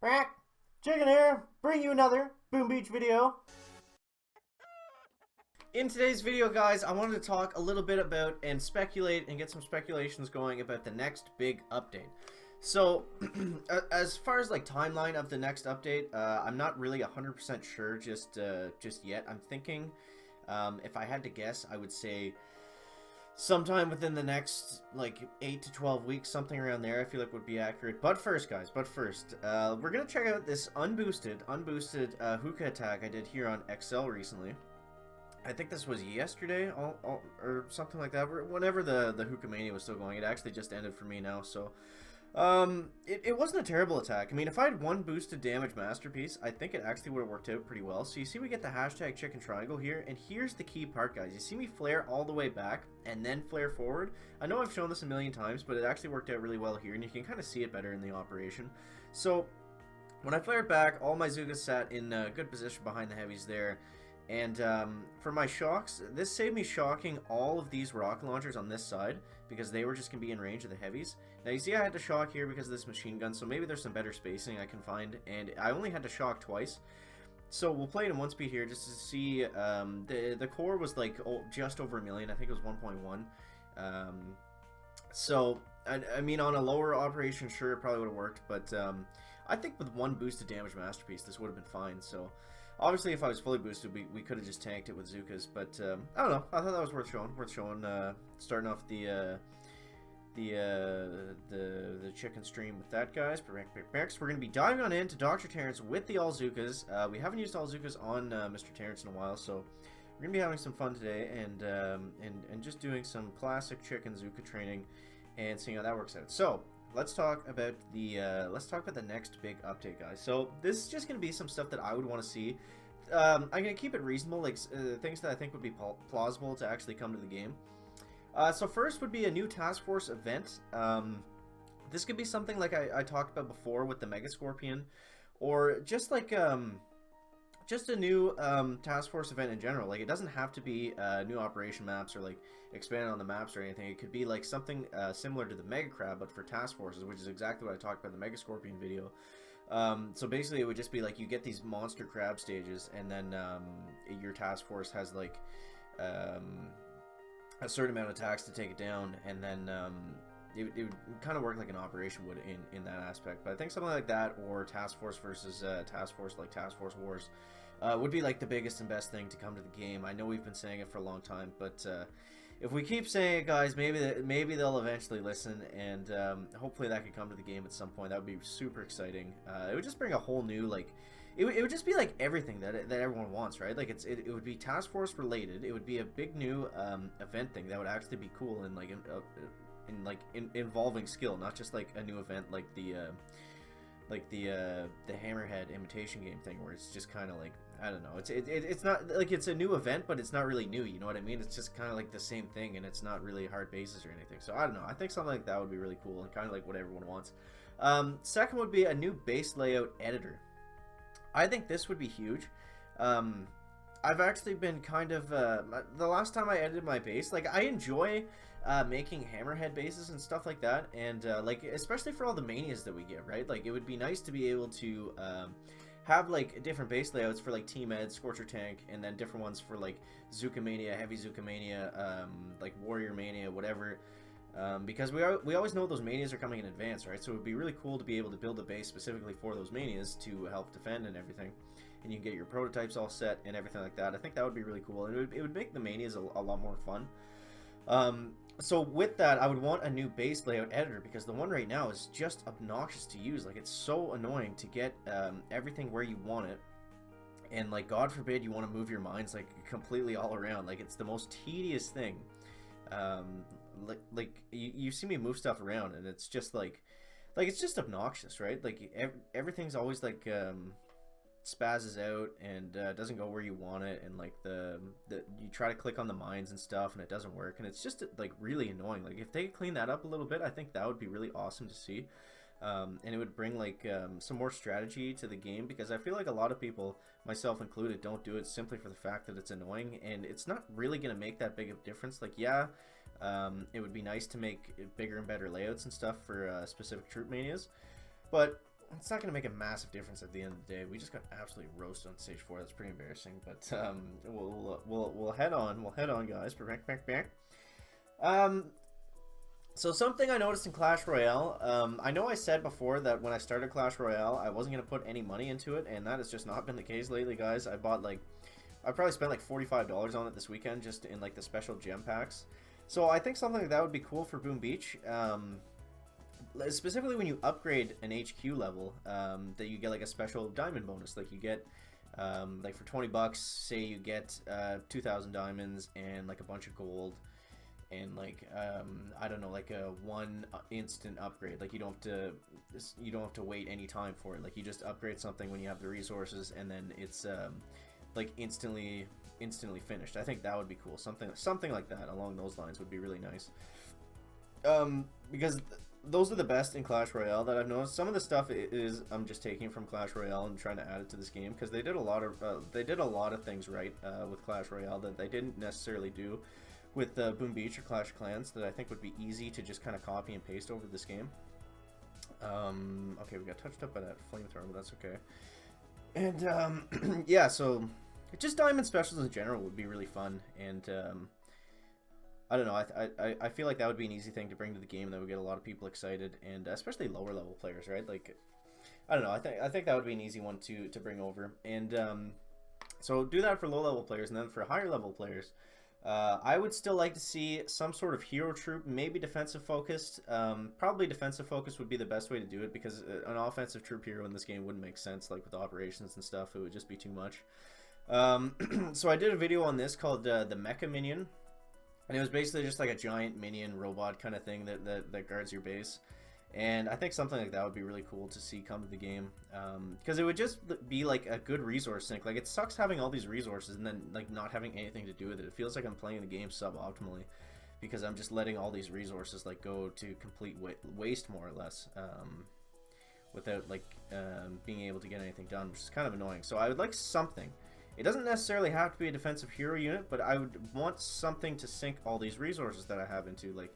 Quack! Chicken here, bring you another Boom Beach video. In today's video, guys, I wanted to talk a little bit about and speculate and get some speculations going about the next big update. So, as far as like timeline of the next update, I'm not really 100% sure just yet. I'm thinking, if I had to guess, I would say sometime within the next like 8 to 12 weeks, something around there. I feel like would be accurate. But first, guys, we're gonna check out this unboosted hookah attack I did here on XL recently. I think this was yesterday, or something like that. Whenever the Hookah Mania was still going, it actually just ended for me now. So, it wasn't a terrible attack. I mean, if I had one boosted damage masterpiece, I think it actually would have worked out pretty well. So you see we get the hashtag chicken triangle here, and here's the key part, guys. You see me flare all the way back and then flare forward. I know I've shown this a million times, but it actually worked out really well here, and you can kind of see it better in the operation. So when I flared back, all my Zookas sat in a good position behind the heavies there. And for my shocks, this saved me shocking all of these rocket launchers on this side because they were just going to be in range of the heavies. Now you see I had to shock here because of this machine gun, so maybe there's some better spacing I can find, and I only had to shock twice. So we'll play it in one speed here just to see. The core was like just over a million. I think it was 1.1. So I mean, on a lower operation, sure, it probably would have worked, but I think with one boosted damage masterpiece, this would have been fine. So obviously, if I was fully boosted, we could have just tanked it with Zookas, but I don't know. I thought that was worth showing. Starting off the chicken stream with that, guys. Next, we're going to be diving on into Dr. Terrence with the all Zookas. We haven't used all Zookas on Mr. Terrence in a while, so we're going to be having some fun today and just doing some classic chicken Zooka training and seeing how that works out. So let's talk about the next big update, guys. So this is just gonna be some stuff that I would want to see. I'm gonna keep it reasonable, like things that I think would be plausible to actually come to the game. So first would be a new task force event. This could be something like I talked about before with the Mega Scorpion, or just like just a new task force event in general. Like, it doesn't have to be new operation maps or like expanded on the maps or anything. It could be like something similar to the Mega Crab, but for task forces, which is exactly what I talked about in the Mega Scorpion video. So basically, it would just be like you get these monster crab stages, and then your task force has like a certain amount of attacks to take it down, and then it would kind of work like an operation would in that aspect. But I think something like that, or Task Force versus Task Force, like Task Force Wars, would be like the biggest and best thing to come to the game. I know we've been saying it for a long time, but if we keep saying it, guys, maybe they'll eventually listen, and hopefully that could come to the game at some point. That would be super exciting. It would just bring a whole new, like, it would just be like everything that everyone wants, right? Like, it would be Task Force related. It would be a big new event thing that would actually be cool and like involving skill, not just like a new event like the Hammerhead imitation game thing, where it's just kind of like, I don't know, it's not like it's a new event, but it's not really new, you know what I mean? It's just kind of like the same thing, and it's not really hard bases or anything. So I don't know, I think something like that would be really cool and kind of like what everyone wants. Second would be a new base layout editor. I think this would be huge. I've actually been kind of the last time I edited my base, like, I enjoy making Hammerhead bases and stuff like that, and like, especially for all the manias that we get, right? Like, it would be nice to be able to have like different base layouts for like Team Ed, Scorcher Tank, and then different ones for like Zooka Mania, Heavy Zooka Mania, like Warrior Mania, whatever. Because we always know those manias are coming in advance, right? So it would be really cool to be able to build a base specifically for those manias to help defend and everything. And you can get your prototypes all set and everything like that. I think that would be really cool, and it would make the manias a lot more fun. So with that, I would want a new base layout editor, because the one right now is just obnoxious to use. Like, it's so annoying to get everything where you want it, and like, God forbid you want to move your mines like completely all around. Like, it's the most tedious thing. Like you see me move stuff around, and it's just like it's just obnoxious, right? Like, everything's always like spazzes out and doesn't go where you want it, and like you try to click on the mines and stuff and it doesn't work, and it's just like really annoying. Like, if they could clean that up a little bit, I think that would be really awesome to see. And it would bring like some more strategy to the game, because I feel like a lot of people, myself included, don't do it simply for the fact that it's annoying, and it's not really going to make that big of a difference. Like, yeah, it would be nice to make bigger and better layouts and stuff for specific troop manias, but it's not going to make a massive difference at the end of the day. We just got absolutely roasted on stage 4. That's pretty embarrassing. But we'll head on. We'll head on, guys. So something I noticed in Clash Royale, I know I said before that when I started Clash Royale, I wasn't going to put any money into it, and that has just not been the case lately, guys. I probably spent like $45 on it this weekend just in like the special gem packs. So I think something like that would be cool for Boom Beach. Specifically when you upgrade an HQ level, that you get like a special diamond bonus. Like you get, like for 20 bucks, say you get 2,000 diamonds and like a bunch of gold. And like I don't know, like a one instant upgrade. Like you don't have to wait any time for it. Like you just upgrade something when you have the resources, and then it's like instantly finished. I think that would be cool. Something like that along those lines would be really nice. Because those are the best in Clash Royale that I've noticed. Some of the stuff is I'm just taking from Clash Royale and trying to add it to this game, because they did a lot of things right with Clash Royale that they didn't necessarily do with Boom Beach or Clash of Clans, that I think would be easy to just kind of copy and paste over this game. Okay, we got touched up by that flamethrower, but that's okay. And yeah, so just diamond specials in general would be really fun, and I don't know, I feel like that would be an easy thing to bring to the game that would get a lot of people excited, and especially lower level players, right? Like, I don't know, I think that would be an easy one to bring over, and so do that for low level players, and then for higher level players, I would still like to see some sort of hero troop, maybe defensive focused. Probably defensive focused would be the best way to do it, because an offensive troop hero in this game wouldn't make sense, like with operations and stuff. It would just be too much. So I did a video on this called the Mecha Minion, and it was basically just like a giant minion robot kind of thing that guards your base. And I think something like that would be really cool to see come to the game, because it would just be like a good resource sink. Like, it sucks having all these resources and then like not having anything to do with it. It feels like I'm playing the game suboptimally, because I'm just letting all these resources like go to complete waste, more or less, without like being able to get anything done, which is kind of annoying. So I would like something. It doesn't necessarily have to be a defensive hero unit, but I would want something to sink all these resources that I have into. Like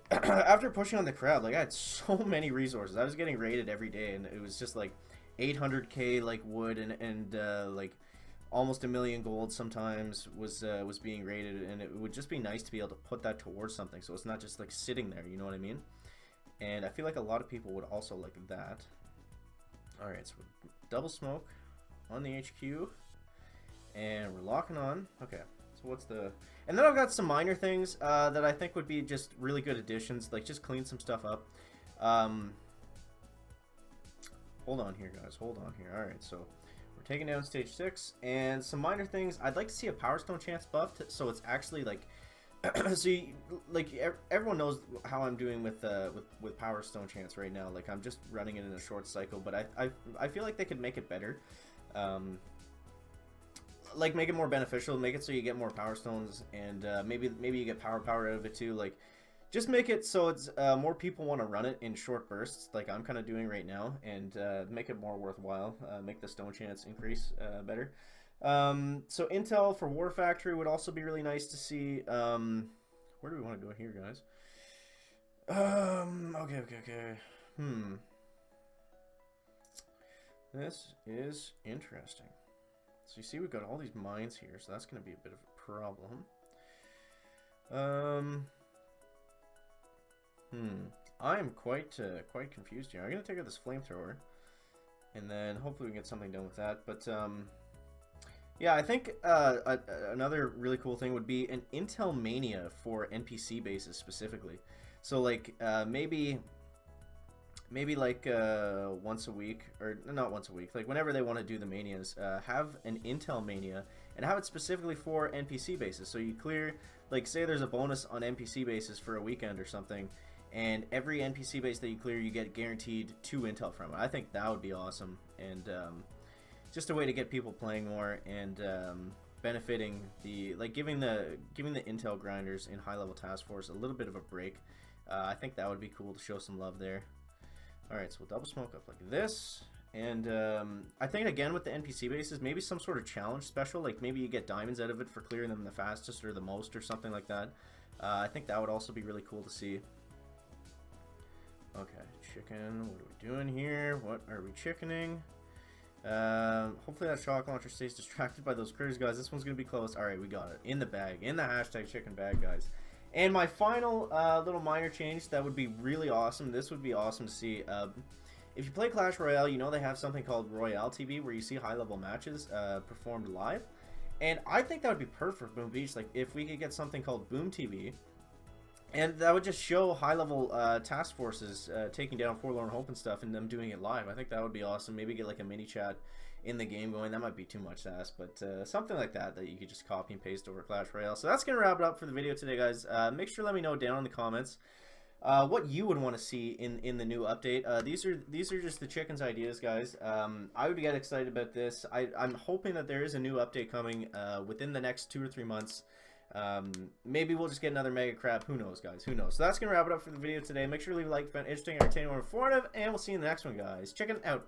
after pushing on the crowd, like I had so many resources. I was getting raided every day, and it was just like 800k like wood and like almost 1 million gold sometimes was being raided, and it would just be nice to be able to put that towards something, so it's not just like sitting there. You know what I mean? And I feel like a lot of people would also like that. All right, so double smoke on the HQ, and we're locking on. Okay. So what's the... And then I've got some minor things that I think would be just really good additions. Like, just clean some stuff up. Hold on here, guys. Hold on here. Alright, so we're taking down stage 6. And some minor things. I'd like to see a Power Stone chance buffed, so it's actually, like... so, everyone knows how I'm doing with Power Stone chance right now. Like, I'm just running it in a short cycle. But I feel like they could make it better. Like, make it more beneficial, make it so you get more power stones, and maybe you get power out of it too. Like, just make it so it's more people want to run it in short bursts, like I'm kind of doing right now, and make it more worthwhile. Make the stone chance increase better. So intel for War Factory would also be really nice to see. Where do we want to go here, guys? Okay. This is interesting. So you see we've got all these mines here, so that's going to be a bit of a problem. I'm quite confused here. I'm going to take out this flamethrower, and then hopefully we can get something done with that. But yeah, I think another really cool thing would be an Intel Mania for NPC bases specifically. So like maybe like once a week, or not once a week, like whenever they want to do the manias, have an Intel Mania and have it specifically for NPC bases. So you clear, like, say there's a bonus on NPC bases for a weekend or something, and every NPC base that you clear, you get guaranteed 2 Intel from it. I think that would be awesome, and just a way to get people playing more, and benefiting the, like, giving the Intel grinders in high level task force a little bit of a break. I think that would be cool to show some love there. Alright, so we'll double smoke up like this, and I think again with the NPC bases, maybe some sort of challenge special, like maybe you get diamonds out of it for clearing them the fastest or the most or something like that. I think that would also be really cool to see. Okay, chicken. What are we doing here? What are we chickening? Hopefully that shock launcher stays distracted by those critters, guys. This one's gonna be close. All right, we got it in the bag, in the hashtag chicken bag, guys. And my final little minor change that would be really awesome. This would be awesome to see. If you play Clash Royale, you know they have something called Royale TV where you see high-level matches performed live. And I think that would be perfect for Boom Beach. Like, if we could get something called Boom TV, and that would just show high-level task forces taking down Forlorn Hope and stuff, and them doing it live. I think that would be awesome. Maybe get like a mini chat in the game going. That might be too much to ask, but something like that you could just copy and paste over Clash Royale. So that's gonna wrap it up for the video today, guys. Make sure to let me know down in the comments what you would want to see in the new update. These are just the chicken's ideas, guys. I would get excited about this. I'm hoping that there is a new update coming within the next 2 or 3 months. Maybe we'll just get another Mega Crab. Who knows, guys? Who knows? So that's gonna wrap it up for the video today. Make sure to leave a like if you found it interesting, entertaining, or informative, and we'll see you in the next one, guys. Check it out.